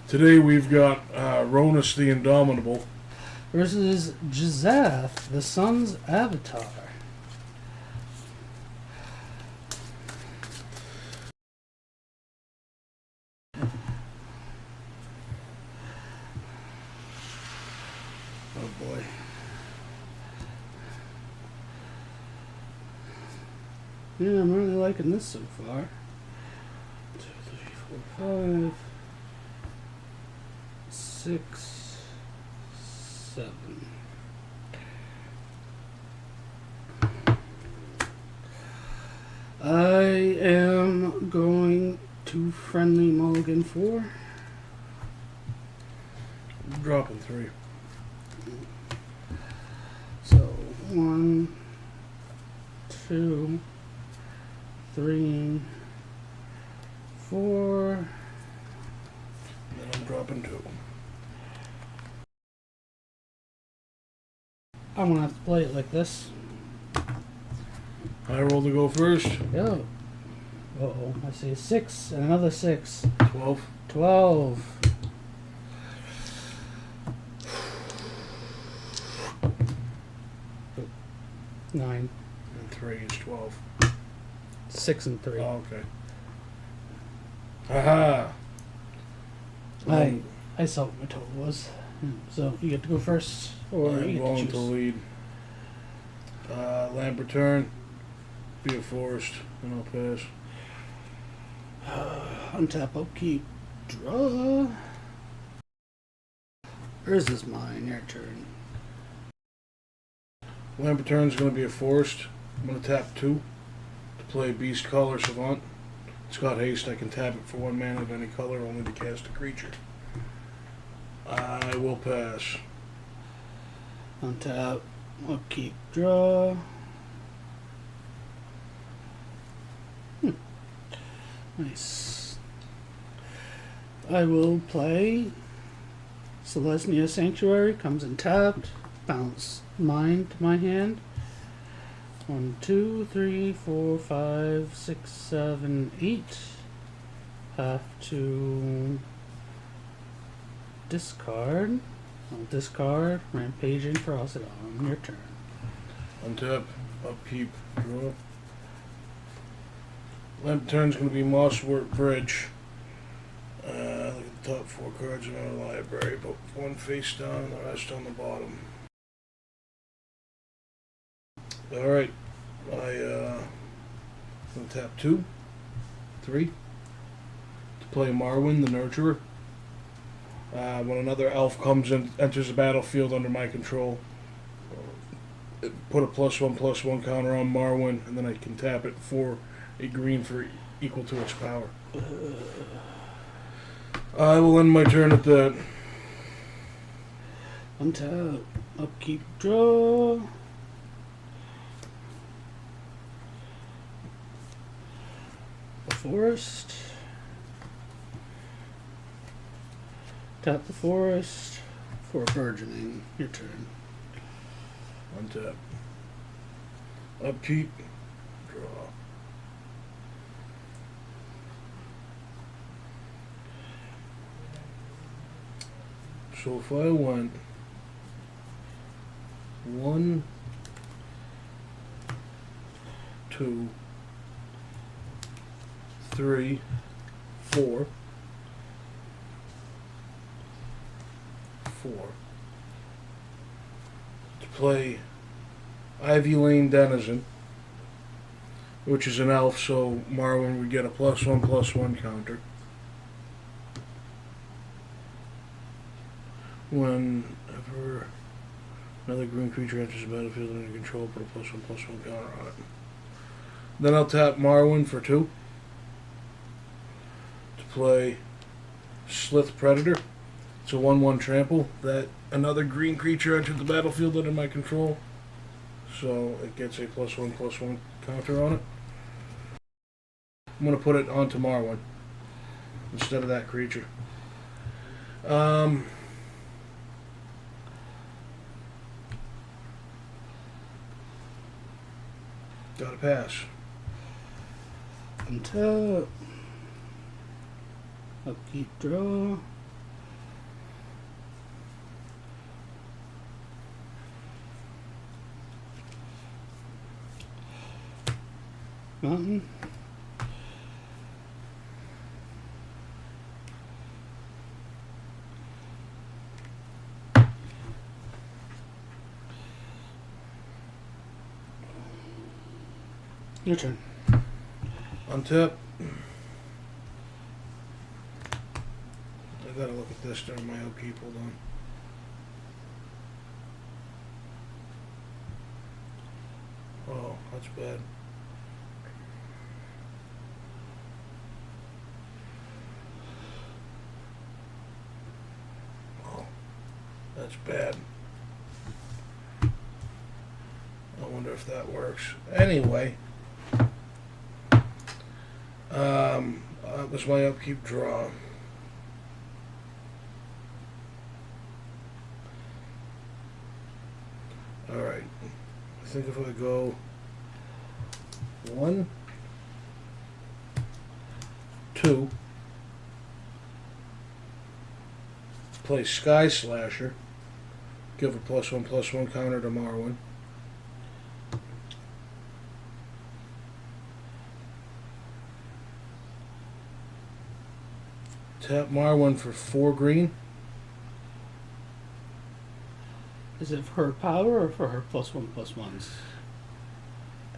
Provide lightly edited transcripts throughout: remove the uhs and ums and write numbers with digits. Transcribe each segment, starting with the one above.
Today we've got Rhonas The Indomitable. Versus Gishath, the sun's avatar. Oh boy. Yeah, I'm really liking this so far. 2, 3, 4, 5, 6, 7. I am going to friendly mulligan 4. Dropping 3. So 1, 2, 3, 4. And then I'm dropping 2. I'm gonna have to play it like this. I roll to go first. Yo. Uh-oh. I see a 6 and another 6. 12. 12. Nine. And 3 is 12. 6 and 3. Oh, okay. Aha! I saw what my total was. So you get to go first, or I'm you get going to to choose. lead. Lamp return. Be a forest. And I'll pass. Untap, upkeep, draw. Or is this mine? Your turn. Lamp return is going to be a forest. I'm going to tap 2 to play Beast Color Savant. It's got haste. I can tap it for 1 mana of any color, only to cast a creature. I will pass. Untap, upkeep, draw. Nice. I will play Celestia Sanctuary. Comes in tapped. Bounce mine to my hand. 1, 2, 3, 4, 5, 6, 7, 8. Have to discard. I'll discard Rampaging Ferocity. Your turn. Untap, upkeep, draw. Lamp turn's going to be Mosswort Bridge. Look at the top 4 cards in our library, but 1 face down, the rest on the bottom. Alright, I'm going to tap 2, 3 to play Marwyn the Nurturer. When another elf comes in, enters the battlefield under my control, put a +1/+1 counter on Marwyn, and then I can tap it for a green for equal to its power. I will end my turn at that. Untap, upkeep, draw. A forest. Tap the forest for burgeoning. Your turn. Untap. Upkeep. Draw. So if I went 1, 2, 3, 4, 4 to play Ivy Lane Denizen, which is an elf, so Marwyn would get a +1/+1 counter. Whenever another green creature enters the battlefield under control, put a +1/+1 counter on it. Then I'll tap Marwyn for 2 to play Slith Predator. It's a 1/1 trample that another green creature entered the battlefield under my control, so it gets a +1/+1 counter on it. I'm going to put it onto Marwyn instead of that creature. Gotta pass. Untap. Upkeep, draw. Mountain. Your turn. Untap. I gotta look at this during my upkeep. Hold on. Oh, that's bad. Oh, that's bad. I wonder if that works. Anyway, that was my upkeep draw. All right. I think if I go 1, 2, play Sky Slasher, give a +1/+1 counter to Marwyn. Tap Marwyn for 4 green. Is it for her power or for her +1/+1s?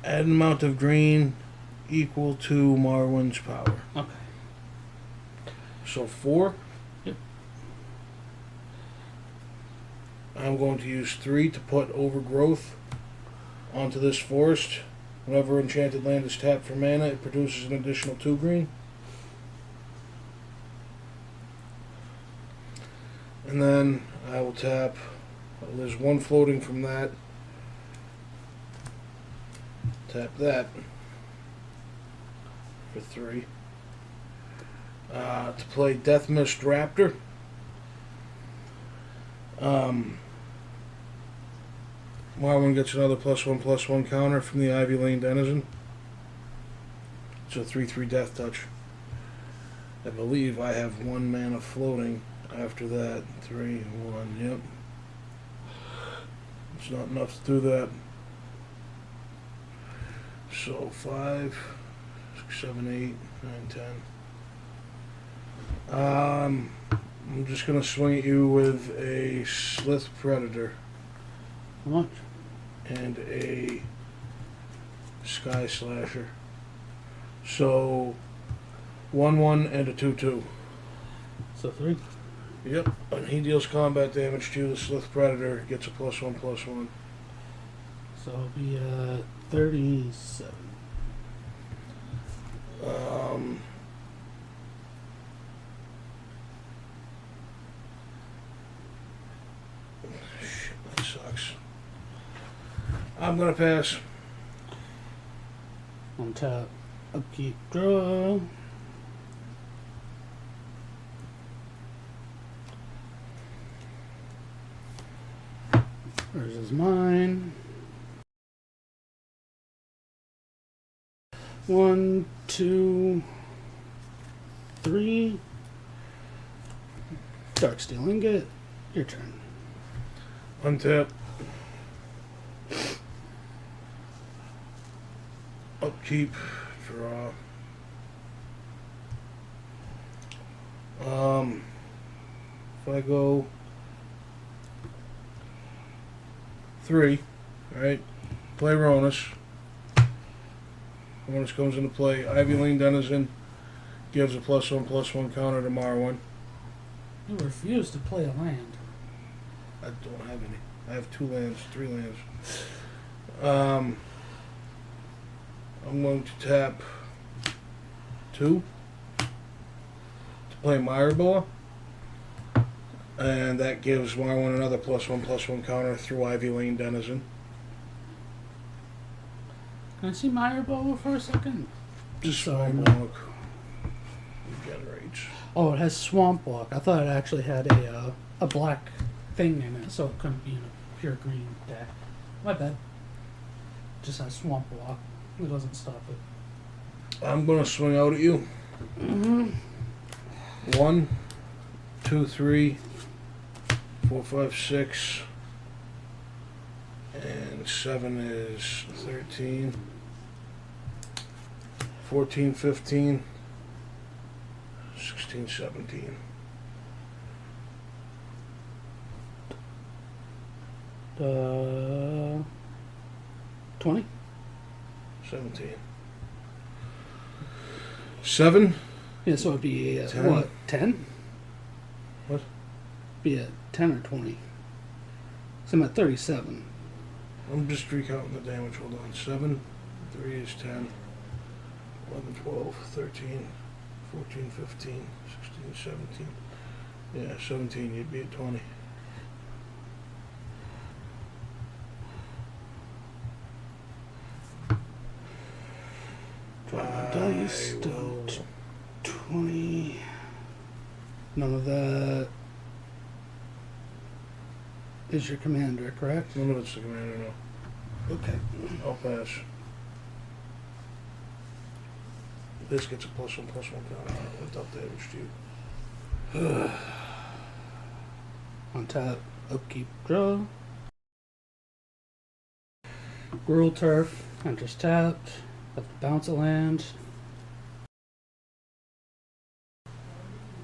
Add an amount of green equal to Marwyn's power. Okay. So 4. Yep. I'm going to use 3 to put Overgrowth onto this forest. Whenever enchanted land is tapped for mana, it produces an additional 2 green. And then I will tap. There's 1 floating from that. Tap that for 3. To play Death Mist Raptor. Marwyn gets another +1/+1 counter from the Ivy Lane Denizen. It's a 3/3 Death Touch. I believe I have 1 mana floating after that. 3, 1, yep. It's not enough to do that. So 5, 6, 7, 8, 9, 10. I'm just gonna swing at you with a Slith Predator How much? and a Sky Slasher. So 1/1 and a 2/2. So 3. Yep. And he deals combat damage to you. The Slith Predator gets a +1/+1. So it'll be 37. Shit, that sucks. I'm gonna pass. On tap. Upkeep. Draw. Where's is mine? 1, 2, 3. Darksteel Ingot. Your turn. Untap. Upkeep. Draw. If I go 3, right? Play Rhonas. Rhonas comes into play. Ivy Lane Denizen gives a +1/+1 counter to Marwyn. You refuse to play a land. I don't have any. I have 2 lands, 3 lands. I'm going to tap 2 to play Mireboa. And that gives Marwyn another +1/+1 counter through Ivy Lane Denizen. Can I see Mireboa for a second? Just Sorry. Swamp Walk. Regenerates. Oh, it has Swamp Walk. I thought it actually had a black thing in it, so it couldn't be in a pure green deck. My bad. Just has Swamp Walk. It doesn't stop it. I'm going to swing out at you. 1, 2, 3, 4, 5, 6, and 7 is 13. 14, 15, 16, 17. Uh, 20. 17. 7. Yeah, so it'd be 10. what? 10? What? Be a 10 or 20. So I'm at 37. I'm just recounting the damage. Hold on. 7. 3 is 10. 11, 12, 13, 14, 15, 16, 17. Yeah, 17. You'd be at 20. Draw my dice. I will- 20. None of that is your commander, correct? None of it's the commander, no. Okay. I'll pass. This gets a +1/+1 counter without damage to you. Untap, upkeep, draw. Gruel Turf, enters tapped. Have to bounce a land.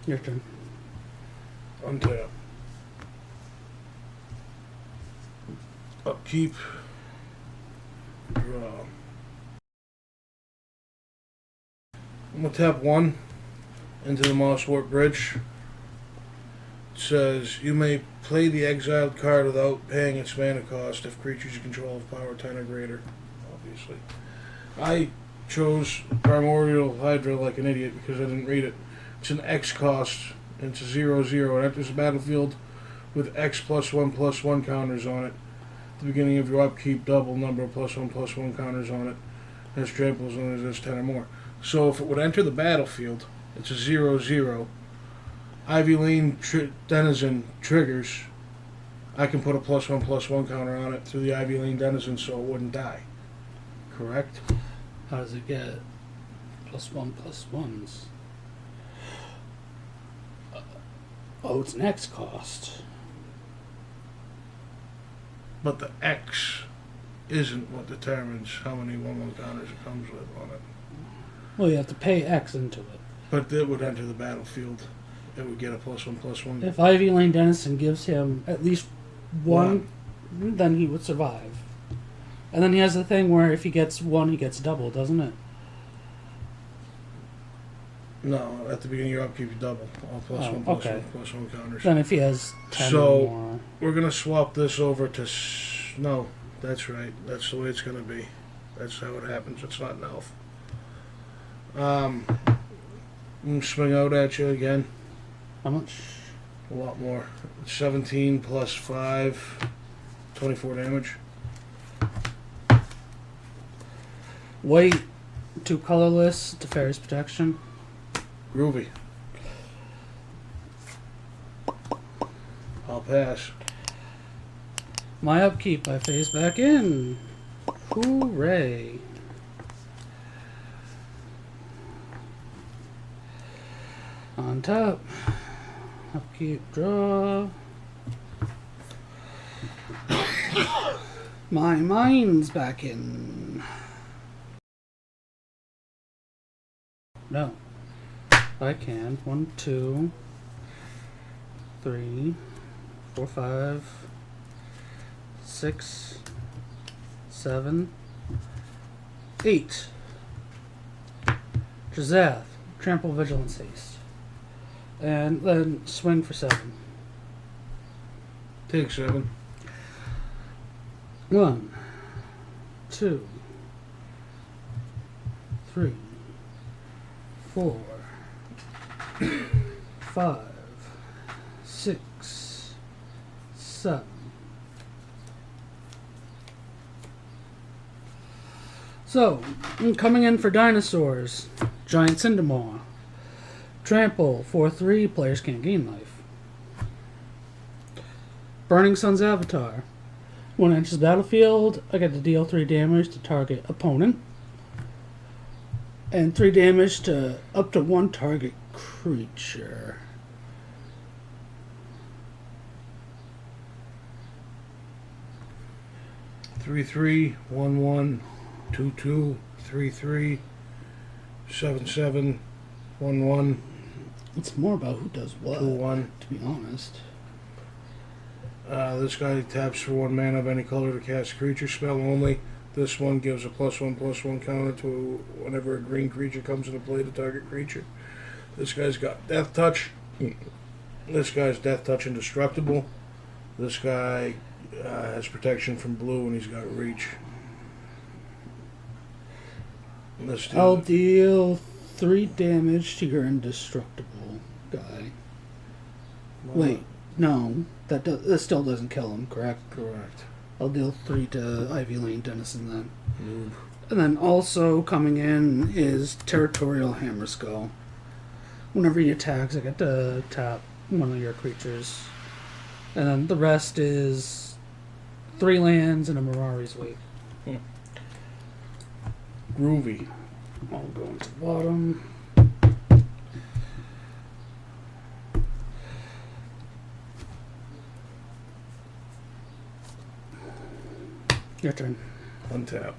Your turn. Untap. Upkeep. Draw. I'm gonna tap 1 into the Mosswort Bridge. It says you may play the exiled card without paying its mana cost if creatures you control have power 10 or greater. Obviously. I chose Primordial Hydra like an idiot because I didn't read it. It's an X cost, and it's a 0/0. It enters the battlefield with X +1/+1 counters on it. At the beginning of your upkeep, double number of +1/+1 counters on it. Has trample as long as there's 10 or more. So if it would enter the battlefield, it's a 0/0. Ivy Lane Denizen triggers. I can put a +1/+1 counter on it through the Ivy Lane Denizen so it wouldn't die. Correct? How does it get +1/+1s? Oh, it's an X cost. But the X isn't what determines how many 1/1 counters it comes with on it. Well, you have to pay X into it. But it would enter the battlefield. It would get a +1/+1. If Ivy Lane Dennison gives him at least one, then he would survive. And then he has the thing where if he gets one, he gets double, doesn't it? No, at the beginning of your upkeep, you double. All +1/+1 okay. +1 counters. Then if he has 10 So- or more. We're going to swap this over to... No, that's right. That's the way it's going to be. That's how it happens. It's not an elf. I'm gonna swing out at you again. How much? A lot more. 17 plus 5. 24 damage. White, 2 colorless, Teferi's Protection. Groovy. I'll pass. My upkeep, I phase back in. Hooray. On top. Upkeep, draw. My mind's back in. No. I can. 1, 2, 3, 4, 5, 6, 7, 8. Gishath, Trample, Vigilance, Haste. And then swing for 7. Take 7. 1, 2, 3, 4, 5, 6, 7. So, coming in for dinosaurs, Giant Cindermaw. Trample, 4/3, players can't gain life. Burning Sun's Avatar. When it enters the battlefield, I get to deal 3 damage to target opponent. And 3 damage to up to 1 target creature. Three, 3, 1, 1, 2, 2, 3, 3. 7/7, 1/1, It's more about who does what, 2/1. to be honest. This guy taps for 1 mana of any color to cast a creature spell only. This one gives a +1/+1 counter to whenever a green creature comes into play to target creature. This guy's got Death Touch. This guy's Death Touch indestructible. This guy has protection from blue and he's got reach. This dude, I'll deal 3 damage to your indestructible guy. Wait, no, that still doesn't kill him, correct? Correct. I'll deal 3 to Ivy Lane Denizen then. Move. And then also coming in is Territorial Hammerskull. Whenever he attacks, I get to tap one of your creatures. And then the rest is 3 lands and a Mirari's Wake. Groovy. I'll go into the bottom. Your turn. Untap.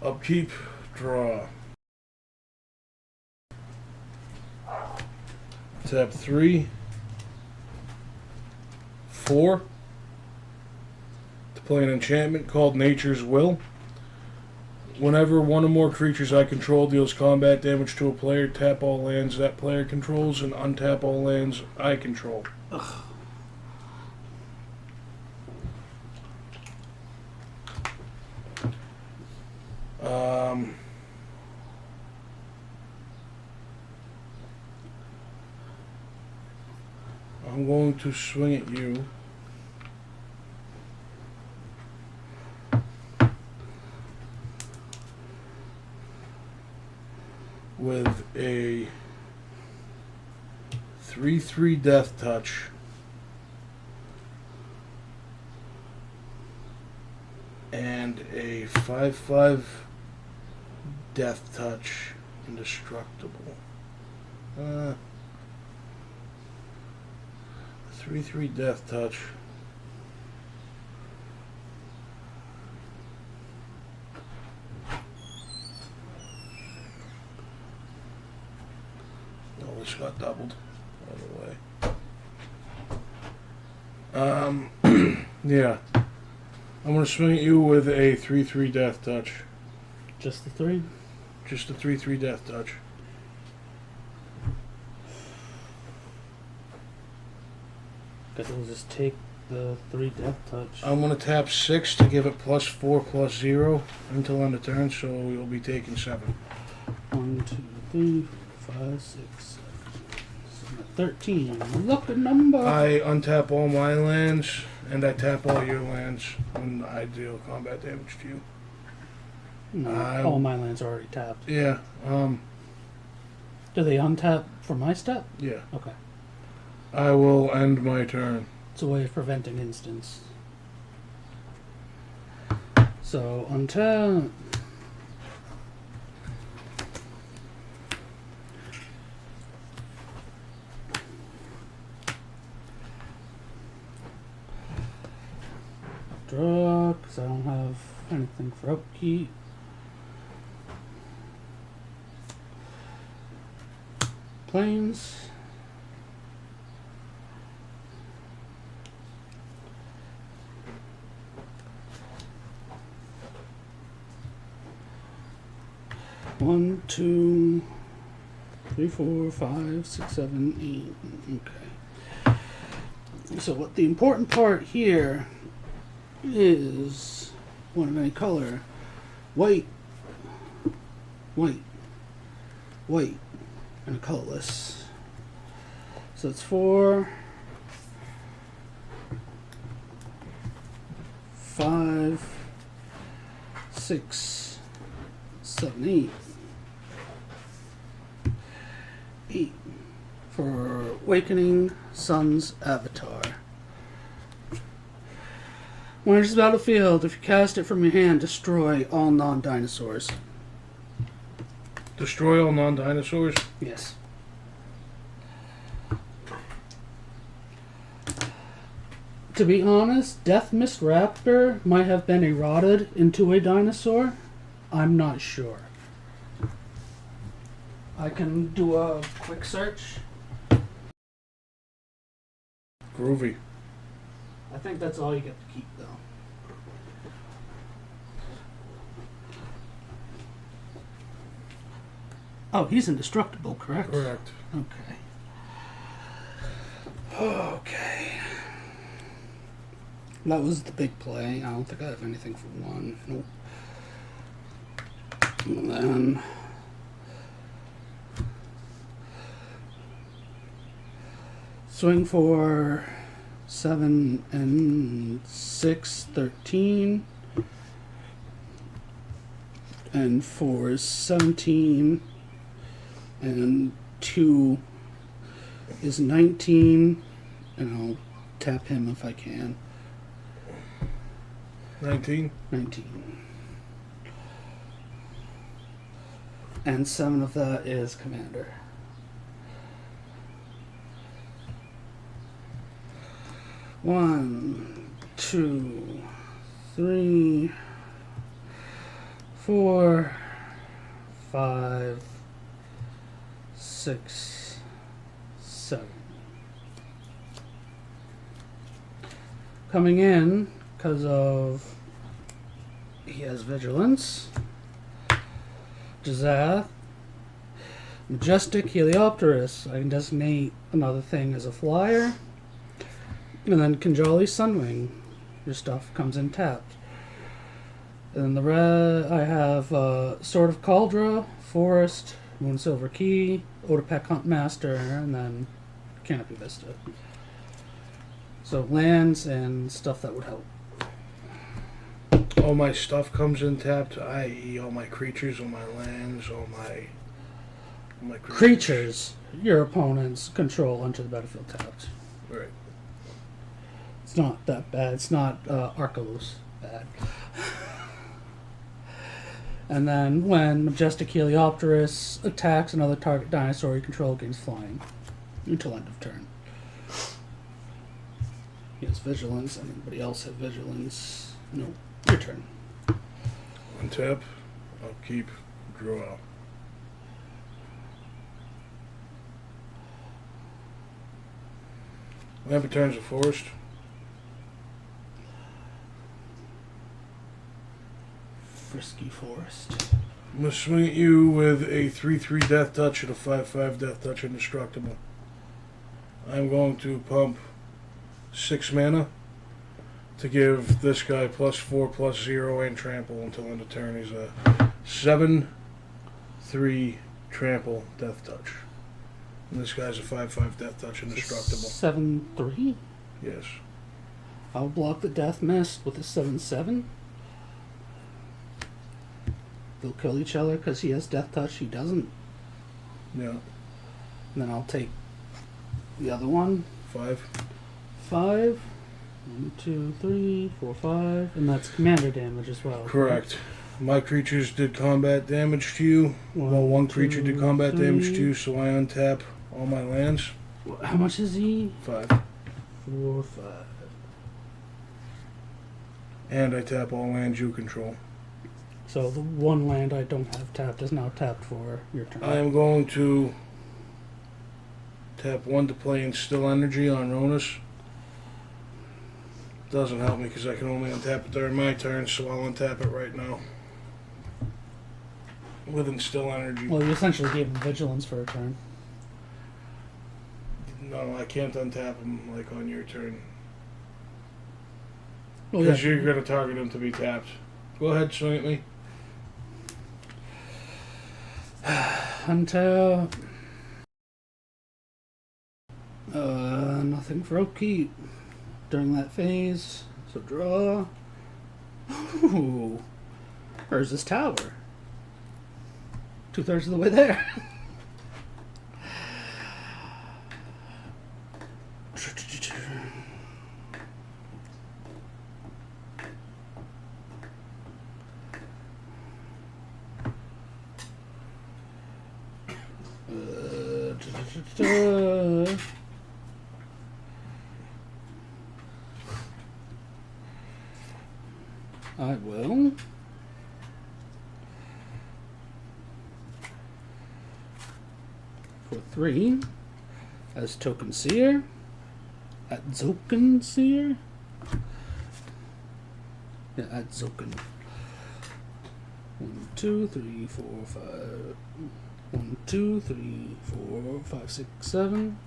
Upkeep. Draw. Tap 3. 4. To play an enchantment called Nature's Will. Whenever one or more creatures I control deals combat damage to a player, tap all lands that player controls and untap all lands I control. Ugh. I'm going to swing at you. With a 3/3 Death Touch. And a 5/5 Death Touch indestructible. 3/3 Death Touch. Oh, this got doubled. By the way. Yeah. I'm gonna swing at you with a 3/3 Death Touch. Just the 3? Just a 3/3 Death Touch. Guess we'll just take the 3 Death Touch. I'm gonna tap 6 to give it +4/+0 until end of turn, so you'll be taking 7. 1, 2, 3, 4, 5, 6, 7, 13. Look a number. I untap all my lands, and I tap all your lands when I deal combat damage to you. No, all my lands are already tapped. Yeah, Do they untap for my step? yeah. Okay. I will end my turn. It's a way of preventing instants. So, untap. Draw, because I don't have anything for upkeep. Planes. One, two, three, 4, 5, 6, 7, 8. Okay. So what the important part here is one of any color. White, white, white, and a colorless. So it's 4, 5, 6, 7, 8. 8 for Awakening Sun's Avatar. When it's battlefield, if you cast it from your hand, destroy all non-dinosaurs. Destroy all non-dinosaurs? Yes. To be honest, Death Mist Raptor might have been eroded into a dinosaur. I'm not sure. I can do a quick search. Groovy. I think that's all you get to keep, though. Oh, he's indestructible, correct? Correct. Okay. Okay. That was the big play. I don't think I have anything for one. Nope. And then swing for 7 and 6, 13. And 4 is 17. And 2 is 19. And I'll tap him if I can. 19. 19. And 7 of that is Commander. One, 2, 3, 4, 5, 6, 7. Coming in because of he has Vigilance, Gishath, Majestic Heliopterus. I can designate another thing as a flyer. And then Kinjali Sunwing. Your stuff comes in tapped. And then the red, I have Sword of Cauldra, Forest, Moonsilver Key, Otapek Huntmaster, and then Canopy Vista. So lands and stuff that would help. All my stuff comes in tapped, i.e. all my creatures, all my lands, all my Creatures your opponents control enter the battlefield tapped. Right. It's not that bad. It's not Arcalos bad. And then when Majestic Heliopterus attacks another target dinosaur you control, gains flying until end of turn. He has Vigilance. Anybody else have Vigilance? No. Your turn. Untap. Upkeep. Draw. Land returns a forest. Frisky Forest. I'm going to swing at you with a 3/3 Death Touch and a 5/5 Death Touch Indestructible. I'm going to pump 6 mana to give this guy +4/+0 and trample until end of turn. He's a 7/3 trample Death Touch. And this guy's a 5/5 Death Touch Indestructible. 7/3? Yes. I'll block the Death Mist with a 7/7. They'll kill each other because he has Death Touch, he doesn't. Yeah. And then I'll take the other one. 5. 5. 1, 2, 3, 4, 5. And that's commander damage as well. Correct. My creatures did combat damage to you. Well, one creature did combat damage to you, so I untap all my lands. How much is he? 5. 4, 5. And I tap all lands you control. So the one land I don't have tapped is now tapped for your turn. I am going to tap 1 to play Instill Energy on Rhonas. Doesn't help me because I can only untap it during my turn, so I'll untap it right now. With Instill Energy. Well, you essentially gave him Vigilance for a turn. No, I can't untap him like on your turn. Well, Because yeah. you're going to target him to be tapped. Go ahead, swing at me. Untap. Nothing for upkeep during that phase. So draw. Ooh. Where's this tower? 2/3 of the way there. for 3 as Token Seer. At Zoken Seer? Yeah, at Zoken. 1, 2, 3, 4, 5. 1, 2, 3, 4, 5, 6, 7.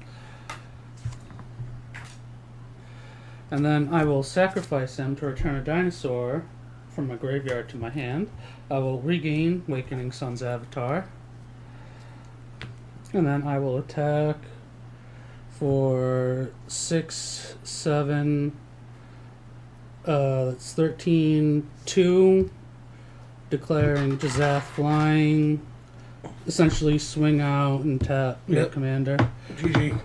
And then I will sacrifice him to return a dinosaur from my graveyard to my hand. I will regain Awakening Sun's avatar. And then I will attack for 6, 7. That's 13, 2. Declaring Gishath flying. Essentially swing out and tap your Yep. commander. GG.